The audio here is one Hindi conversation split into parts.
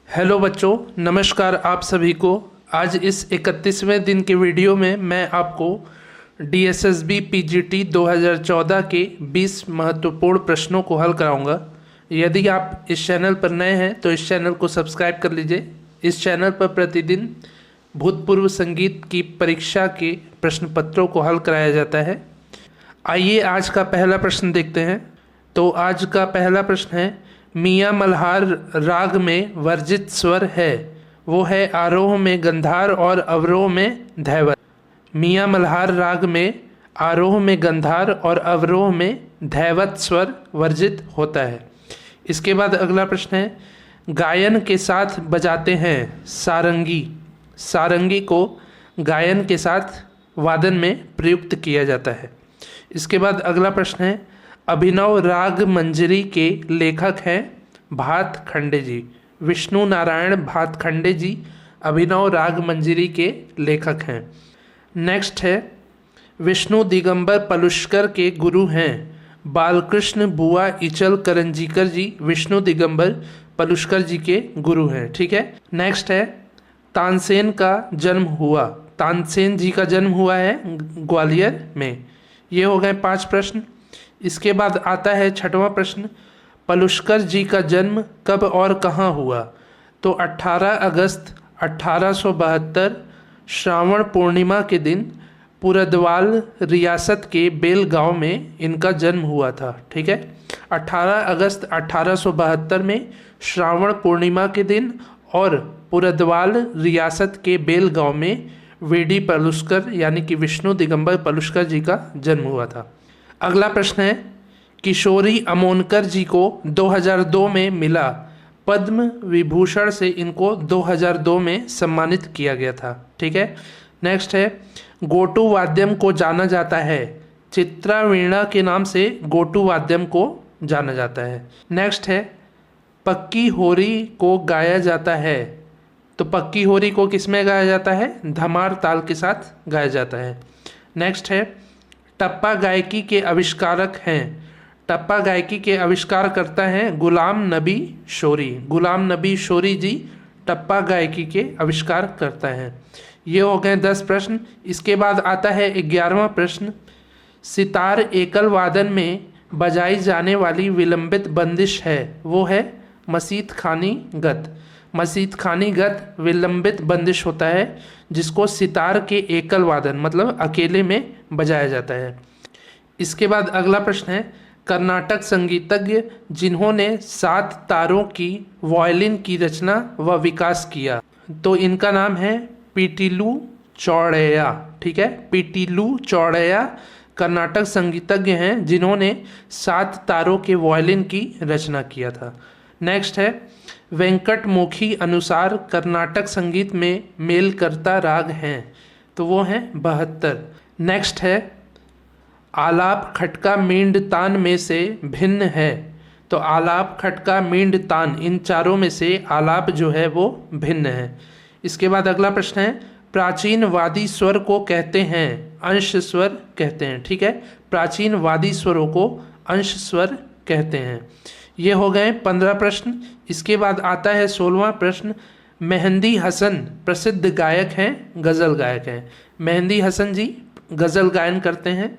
हेलो बच्चों, नमस्कार आप सभी को। आज इस 31वें दिन के वीडियो में मैं आपको DSSB PGT 2014 के 20 महत्वपूर्ण प्रश्नों को हल कराऊंगा। यदि आप इस चैनल पर नए हैं तो इस चैनल को सब्सक्राइब कर लीजिए। इस चैनल पर प्रतिदिन भूतपूर्व संगीत की परीक्षा के प्रश्न पत्रों को हल कराया जाता है। आइए आज का पहला प्रश्न देखते हैं। तो आज का पहला प्रश्न है, मियाँ मल्हार राग में वर्जित स्वर है, वो है आरोह में गंधार और अवरोह में धैवत। मियाँ मल्हार राग में आरोह में गंधार और अवरोह में धैवत स्वर वर्जित होता है। इसके बाद अगला प्रश्न है, गायन के साथ बजाते हैं सारंगी। सारंगी को गायन के साथ वादन में प्रयुक्त किया जाता है। इसके बाद अगला प्रश्न है, अभिनव राग मंजरी के लेखक हैं भातखंडे जी। विष्णु नारायण भातखंडे जी अभिनव राग मंजरी के लेखक हैं। नेक्स्ट है, विष्णु दिगंबर पलुष्कर के गुरु हैं बालकृष्ण बुआ इचल करंजीकर जी। विष्णु दिगंबर पलुष्कर जी के गुरु हैं। ठीक है। नेक्स्ट है, तानसेन का जन्म हुआ। तानसेन जी का जन्म हुआ है ग्वालियर में। ये हो गए 5 प्रश्न। इसके बाद आता है 6वां प्रश्न, पलुष्कर जी का जन्म कब और कहाँ हुआ। तो 18 अगस्त 1872 श्रावण पूर्णिमा के दिन पुरदवाल रियासत के बेल गांव में इनका जन्म हुआ था। ठीक है। 18 अगस्त 1872 में श्रावण पूर्णिमा के दिन और पुरदवाल रियासत के बेल गांव में वीडी पलुष्कर यानी कि विष्णु दिगंबर पलुष्कर जी का जन्म हुआ था। अगला प्रश्न है, किशोरी अमोनकर जी को 2002 में मिला पद्म विभूषण से इनको 2002 में सम्मानित किया गया था। ठीक है। नेक्स्ट है, गोटू वाद्यम को जाना जाता है। चित्रा वीणा के नाम से गोटू वाद्यम को जाना जाता है। नेक्स्ट है, पक्की होरी को गाया जाता है। तो पक्की होरी को किसमें गाया जाता है? धमार ताल के साथ गाया जाता है। नेक्स्ट है, टप्पा गायकी के आविष्कारक हैं। टप्पा गायकी के आविष्कार करता है गुलाम नबी शोरी। गुलाम नबी शोरी जी टप्पा गायकी के आविष्कार करता है। ये हो गए 10 प्रश्न। इसके बाद आता है 11वां प्रश्न, सितार एकल वादन में बजाई जाने वाली विलंबित बंदिश है, वो है मसीत खानी गत। मसीत खानी गत विलंबित बंदिश होता है जिसको सितार के एकल वादन मतलब अकेले में बजाया जाता है। इसके बाद अगला प्रश्न है, कर्नाटक संगीतज्ञ जिन्होंने 7 तारों की वायलिन की रचना व विकास किया। तो इनका नाम है पीटीलू चौड़ैया। ठीक है। पीटीलू चौड़ैया कर्नाटक संगीतज्ञ हैं जिन्होंने 7 तारों के वायलिन की रचना किया था। नेक्स्ट है, वेंकटमुखी अनुसार कर्नाटक संगीत में मेल करता राग हैं। तो वो हैं 72। नेक्स्ट है, आलाप खटका मींड तान में से भिन्न है। तो आलाप खटका मींड तान इन चारों में से आलाप जो है वो भिन्न है। इसके बाद अगला प्रश्न है, प्राचीन वादी स्वर को कहते हैं अंश स्वर कहते हैं। ठीक है। प्राचीन वादी स्वरों को अंश स्वर कहते हैं। ये हो गए 15 प्रश्न। इसके बाद आता है 16वां प्रश्न, मेहंदी हसन प्रसिद्ध गायक हैं, गज़ल गायक हैं। मेहंदी हसन जी गज़ल गायन करते हैं।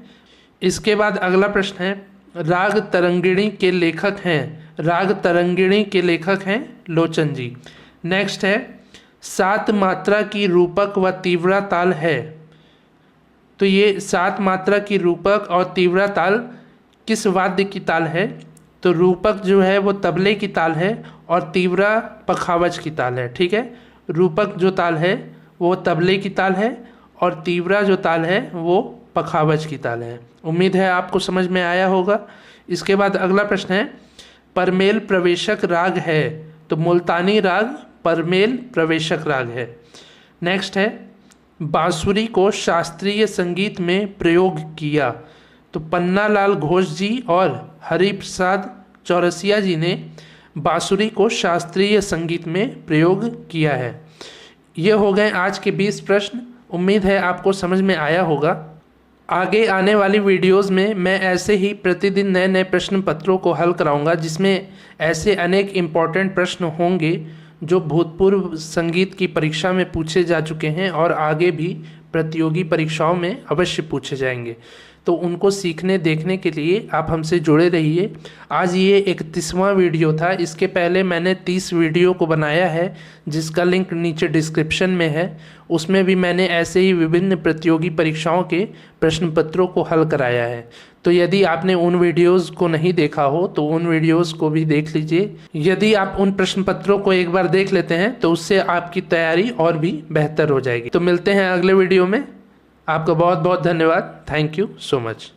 इसके बाद अगला प्रश्न है, राग तरंगिणी के लेखक हैं। राग तरंगिणी के लेखक हैं लोचन जी। नेक्स्ट है, 7 मात्रा की रूपक व तीव्रा ताल है। तो ये 7 मात्रा की रूपक और तीव्रा ताल किस वाद्य की ताल है? तो रूपक जो है वो तबले की ताल है और तीव्रा पखावज की ताल है। ठीक है। रूपक जो ताल है वो तबले की ताल है और तीव्रा जो ताल है वो पखावज की ताल है। उम्मीद है आपको समझ में आया होगा। इसके बाद अगला प्रश्न है, परमेल प्रवेशक राग है। तो मुल्तानी राग परमेल प्रवेशक राग है। नेक्स्ट है, बांसुरी को शास्त्रीय संगीत में प्रयोग किया। तो पन्ना लाल घोष जी और हरिप्रसाद चौरसिया जी ने बांसुरी को शास्त्रीय संगीत में प्रयोग किया है। ये हो गए आज के 20 प्रश्न। उम्मीद है आपको समझ में आया होगा। आगे आने वाली वीडियोस में मैं ऐसे ही प्रतिदिन नए नए प्रश्न पत्रों को हल कराऊंगा जिसमें ऐसे अनेक इम्पॉर्टेंट प्रश्न होंगे जो भूतपूर्व संगीत की परीक्षा में पूछे जा चुके हैं और आगे भी प्रतियोगी परीक्षाओं में अवश्य पूछे जाएंगे। तो उनको सीखने देखने के लिए आप हमसे जुड़े रहिए। आज ये 31वां वीडियो था। इसके पहले मैंने 30 वीडियो को बनाया है, जिसका लिंक नीचे डिस्क्रिप्शन में है। उसमें भी मैंने ऐसे ही विभिन्न प्रतियोगी परीक्षाओं के प्रश्न पत्रों को हल कराया है। तो यदि आपने उन वीडियोस को नहीं देखा हो तो उन वीडियोस को भी देख लीजिए। यदि आप उन प्रश्न पत्रों को एक बार देख लेते हैं तो उससे आपकी तैयारी और भी बेहतर हो जाएगी। तो मिलते हैं अगले वीडियो में। आपका बहुत बहुत धन्यवाद। Thank you so much.